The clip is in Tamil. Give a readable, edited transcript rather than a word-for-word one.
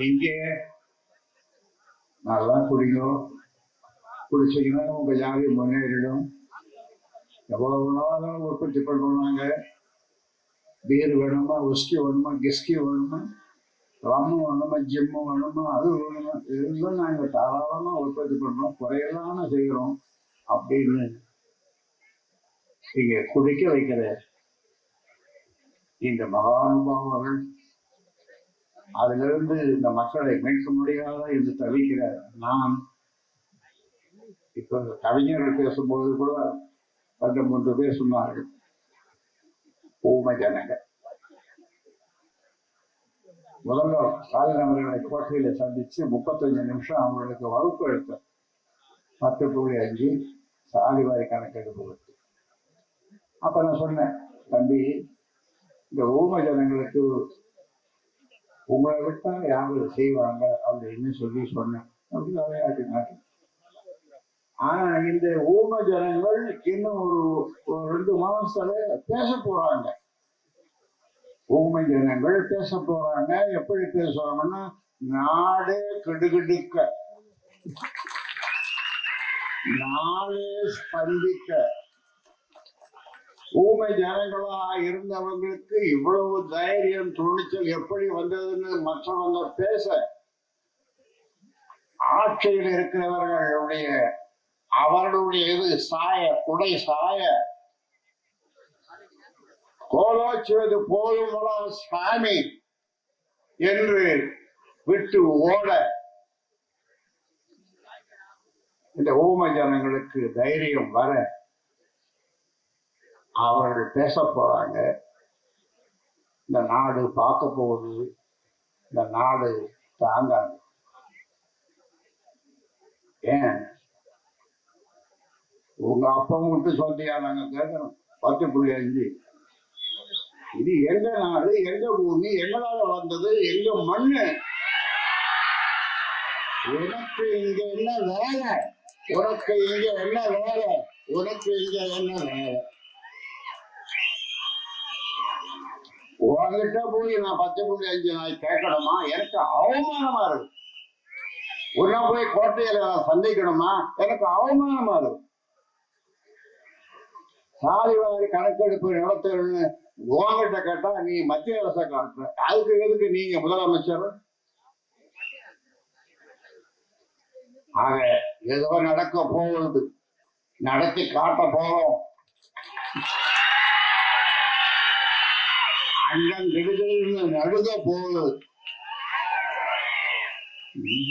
இங்கே நல்லா குடிக்கும், குடிச்சிங்கன்னா உங்க ஜாதி முன்னேறிடும். எவ்வளவு நாளும் உற்பத்தி பண்ணுவாங்க. பீர் வேணுமா, உஸ்கி வேணுமா, கிஸ்கி வேணுமா, ரம்மு வேணுமா, ஜிம்மு வேணுமா, அது வேணுமா, இதெல்லாம் நாங்கள் தாராளமா உற்பத்தி பண்றோம், குறையலாம செய்கிறோம் அப்படின்னு இங்க குடிக்க வைக்கிற இந்த மகானுபாவர்கள் அதிலிருந்து இந்த மக்களை மீட்க முடியாத என்று தவிக்கிற நாம் இப்ப கவிஞர்கள் பேசும்போது கூட 2-3 பேர் சொன்னார்கள், ஊமை ஜனங்க. முதல்ல ஸ்டாலின் அவர்களை கோட்டையில சந்திச்சு 35 நிமிஷம் அவங்களுக்கு வகுப்பு எடுத்தோம். 10.5 சாதிவாரி கணக்கெடுப்பு கொடுத்து. அப்ப நான் சொன்னேன், தம்பி, இந்த ஊமை ஜனங்களுக்கு உங்களை விட்டா யாரு செய்வாங்க அப்படின்னு சொல்லி சொன்னேன். அப்படி விளையாட்டு. ஆனா இந்த ஊமை ஜனங்கள் இன்னும் ஒரு 2 மாசத்துல பேச போறாங்க. ஊமை ஜனங்கள் பேச போறாங்க. எப்படி பேசுவாங்கன்னா, நாடே கிடுகிடுக்க, நாடே ஸ்பந்திக்க. ஊமை ஜனங்களா இருந்தவங்களுக்கு இவ்வளவு தைரியம், துணிச்சல் எப்படி வந்ததுன்னு மற்றவங்க பேச, ஆட்சியில் இருக்கிறவர்களுடைய அவர்களுடைய இது சாய, குடை சாய, கோலோச்சுவது போதுமடா சாமி என்று விட்டு ஓட இந்த ஊமை ஜனங்களுக்கு தைரியம் வர அவர்கள் பேச போறாங்க. இந்த நாடு பார்க்க போகுது, இந்த நாடு தாங்காது. ஏன் உங்க அப்பா மட்டும் சொல்லியா நாங்க கேட்கணும்? 10.5 இது எங்க நாடு, எங்க பூமி, எங்களால வந்தது, எங்க மண்ணு. உனக்கு இங்க என்ன வேலை? உனக்கு இங்க என்ன வேலை? உனக்கு இங்க என்ன வேலை? உங்ககிட்ட போய் நான் 10.5 நாள் கேட்கணுமா? எனக்கு அவமானமா இருக்கு. உன்ன போய் கோட்டையில சந்திக்கணுமா? எனக்கு அவமானமா இருக்கு. சாதிவாரி கணக்கெடுப்பு நடத்தணும்னு உங்ககிட்ட கேட்டா நீ மத்திய அரசை காட்டுற. அதுக்கு எதுக்கு நீங்க முதலமைச்சர்? ஆக ஏதோ நடக்க போகுது, நடத்தி காட்ட போறோம். அண்ணன் நடுக போகுது.